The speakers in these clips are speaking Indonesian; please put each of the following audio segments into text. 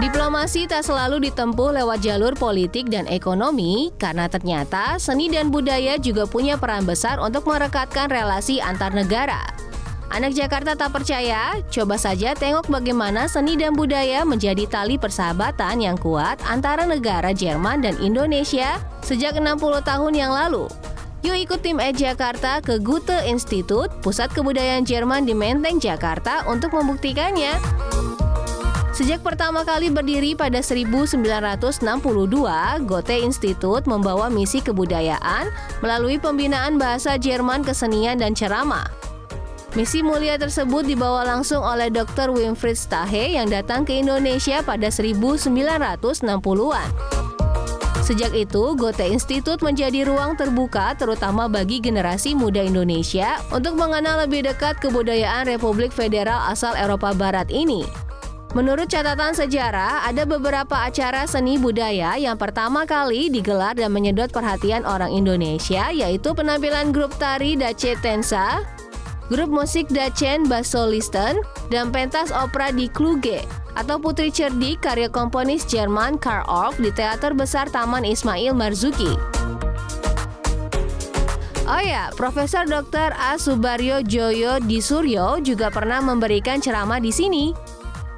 Diplomasi tak selalu ditempuh lewat jalur politik dan ekonomi, karena ternyata seni dan budaya juga punya peran besar untuk merekatkan relasi antar negara. Anak Jakarta tak percaya? Coba saja tengok bagaimana seni dan budaya menjadi tali persahabatan yang kuat antara negara Jerman dan Indonesia sejak 60 tahun yang lalu. Yuk ikut tim Jakarta ke Goethe Institut, pusat kebudayaan Jerman di Menteng, Jakarta untuk membuktikannya. Sejak pertama kali berdiri pada 1962, Goethe Institut membawa misi kebudayaan melalui pembinaan bahasa Jerman, kesenian, dan ceramah. Misi mulia tersebut dibawa langsung oleh Dr. Winfried Stahe yang datang ke Indonesia pada 1960-an. Sejak itu, Goethe Institut menjadi ruang terbuka terutama bagi generasi muda Indonesia untuk mengenal lebih dekat kebudayaan Republik Federal asal Eropa Barat ini. Menurut catatan sejarah, ada beberapa acara seni budaya yang pertama kali digelar dan menyedot perhatian orang Indonesia, yaitu penampilan grup tari Dace Tensa, grup musik Dacen Bassolisten, dan pentas opera di Kluge, atau Putri Cerdik karya komponis Jerman Carl Orff di Teater Besar Taman Ismail Marzuki. Oh ya, Profesor Dr. A. Subaryo Joyo Disuryo juga pernah memberikan ceramah di sini.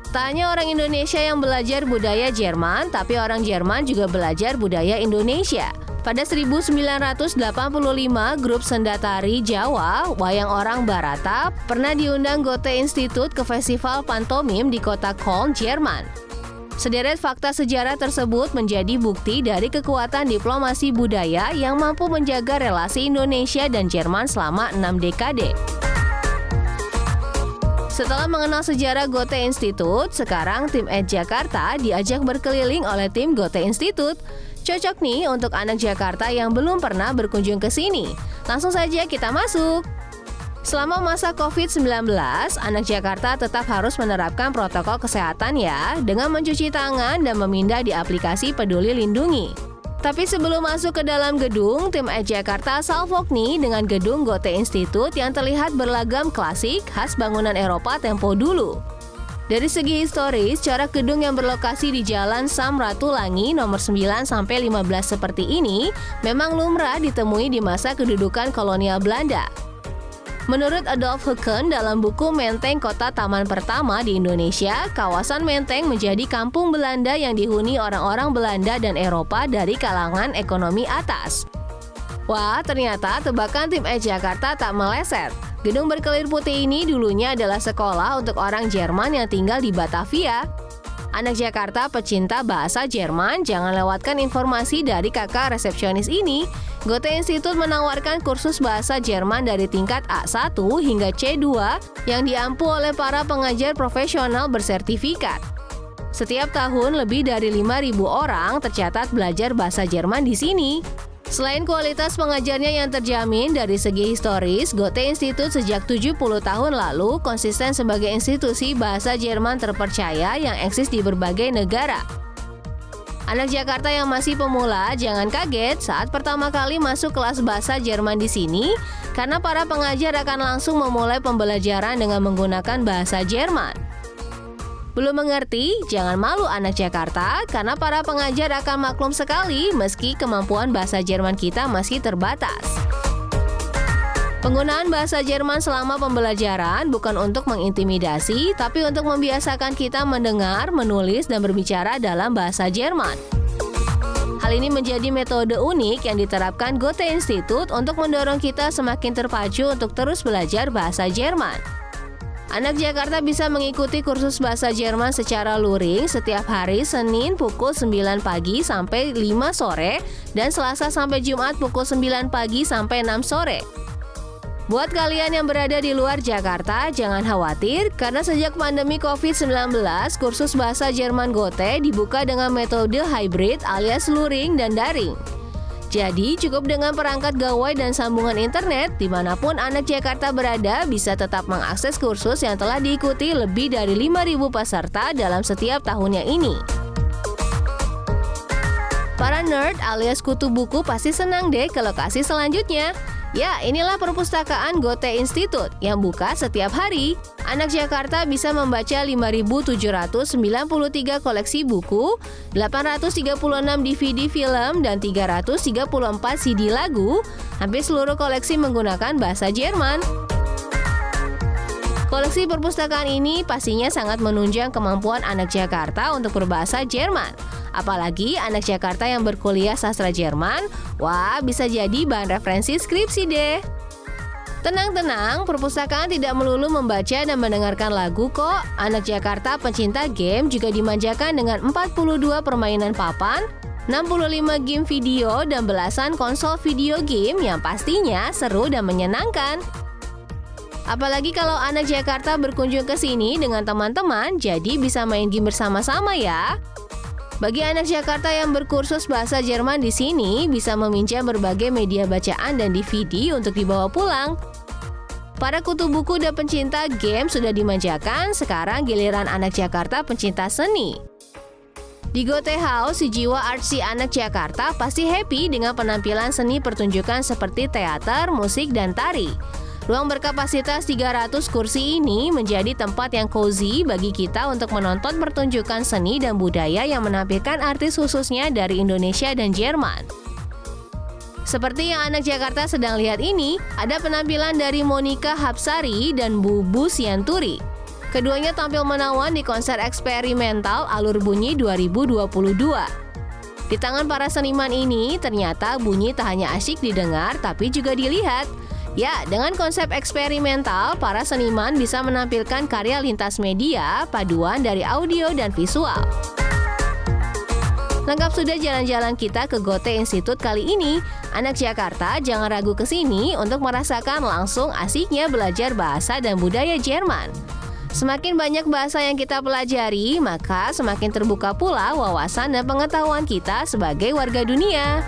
Tanya orang Indonesia yang belajar budaya Jerman, tapi orang Jerman juga belajar budaya Indonesia. Pada 1985, grup senda tari Jawa, Wayang Orang Barata, pernah diundang Goethe Institut ke festival pantomim di kota Köln, Jerman. Sederet fakta sejarah tersebut menjadi bukti dari kekuatan diplomasi budaya yang mampu menjaga relasi Indonesia dan Jerman selama 6 dekade. Setelah mengenal sejarah Goethe Institut, sekarang tim Jakarta diajak berkeliling oleh tim Goethe Institut. Cocok nih untuk anak Jakarta yang belum pernah berkunjung ke sini. Langsung saja kita masuk. Selama masa COVID-19, anak Jakarta tetap harus menerapkan protokol kesehatan ya, dengan mencuci tangan dan memindah di aplikasi Peduli Lindungi. Tapi sebelum masuk ke dalam gedung, tim Jakarta salvok nih dengan gedung Goethe Institut yang terlihat berlagam klasik khas bangunan Eropa tempo dulu. Dari segi historis, corak gedung yang berlokasi di Jalan Samratulangi nomor 9-15 seperti ini memang lumrah ditemui di masa kedudukan kolonial Belanda. Menurut Adolf Hucken dalam buku Menteng Kota Taman Pertama di Indonesia, kawasan Menteng menjadi kampung Belanda yang dihuni orang-orang Belanda dan Eropa dari kalangan ekonomi atas. Wah, ternyata tebakan tim Jakarta tak meleset. Gedung berkelir putih ini dulunya adalah sekolah untuk orang Jerman yang tinggal di Batavia. Anak Jakarta pecinta bahasa Jerman, jangan lewatkan informasi dari kakak resepsionis ini. Goethe Institut menawarkan kursus bahasa Jerman dari tingkat A1 hingga C2 yang diampu oleh para pengajar profesional bersertifikat. Setiap tahun lebih dari 5.000 orang tercatat belajar bahasa Jerman di sini. Selain kualitas pengajarnya yang terjamin dari segi historis, Goethe Institut sejak 70 tahun lalu konsisten sebagai institusi bahasa Jerman terpercaya yang eksis di berbagai negara. Anak Jakarta yang masih pemula, jangan kaget saat pertama kali masuk kelas bahasa Jerman di sini, karena para pengajar akan langsung memulai pembelajaran dengan menggunakan bahasa Jerman. Belum mengerti? Jangan malu anak Jakarta, karena para pengajar akan maklum sekali meski kemampuan bahasa Jerman kita masih terbatas. Penggunaan bahasa Jerman selama pembelajaran bukan untuk mengintimidasi, tapi untuk membiasakan kita mendengar, menulis, dan berbicara dalam bahasa Jerman. Hal ini menjadi metode unik yang diterapkan Goethe Institut untuk mendorong kita semakin terpacu untuk terus belajar bahasa Jerman. Anak Jakarta bisa mengikuti kursus bahasa Jerman secara luring setiap hari Senin pukul 9 pagi sampai 5 sore dan Selasa sampai Jumat pukul 9 pagi sampai 6 sore. Buat kalian yang berada di luar Jakarta, jangan khawatir karena sejak pandemi COVID-19, kursus bahasa Jerman Goethe dibuka dengan metode hybrid alias luring dan daring. Jadi cukup dengan perangkat gawai dan sambungan internet, dimanapun anak Jakarta berada bisa tetap mengakses kursus yang telah diikuti lebih dari 5.000 peserta dalam setiap tahunnya ini. Para nerd alias kutu buku pasti senang deh ke lokasi selanjutnya. Ya, inilah perpustakaan Goethe Institut yang buka setiap hari. Anak Jakarta bisa membaca 5.793 koleksi buku, 836 DVD film, dan 334 CD lagu. Hampir seluruh koleksi menggunakan bahasa Jerman. Koleksi perpustakaan ini pastinya sangat menunjang kemampuan anak Jakarta untuk berbahasa Jerman. Apalagi anak Jakarta yang berkuliah sastra Jerman, wah bisa jadi bahan referensi skripsi deh. Tenang-tenang, perpustakaan tidak melulu membaca dan mendengarkan lagu kok. Anak Jakarta pencinta game juga dimanjakan dengan 42 permainan papan, 65 game video, dan belasan konsol video game yang pastinya seru dan menyenangkan. Apalagi kalau anak Jakarta berkunjung ke sini dengan teman-teman, jadi bisa main game bersama-sama ya. Bagi anak Jakarta yang berkursus bahasa Jerman di sini, bisa meminjam berbagai media bacaan dan DVD untuk dibawa pulang. Para kutu buku dan pencinta game sudah dimanjakan, sekarang giliran anak Jakarta pencinta seni. Di Goethe House, si jiwa artsy anak Jakarta pasti happy dengan penampilan seni pertunjukan seperti teater, musik, dan tari. Ruang berkapasitas 300 kursi ini menjadi tempat yang cozy bagi kita untuk menonton pertunjukan seni dan budaya yang menampilkan artis khususnya dari Indonesia dan Jerman. Seperti yang anak Jakarta sedang lihat ini, ada penampilan dari Monica Hapsari dan Bubu Sianturi. Keduanya tampil menawan di konser eksperimental Alur Bunyi 2022. Di tangan para seniman ini, ternyata bunyi tak hanya asyik didengar, tapi juga dilihat. Ya, dengan konsep eksperimental, para seniman bisa menampilkan karya lintas media, paduan dari audio dan visual. Lengkap sudah jalan-jalan kita ke Goethe Institut kali ini. Anak Jakarta jangan ragu ke sini untuk merasakan langsung asiknya belajar bahasa dan budaya Jerman. Semakin banyak bahasa yang kita pelajari, maka semakin terbuka pula wawasan dan pengetahuan kita sebagai warga dunia.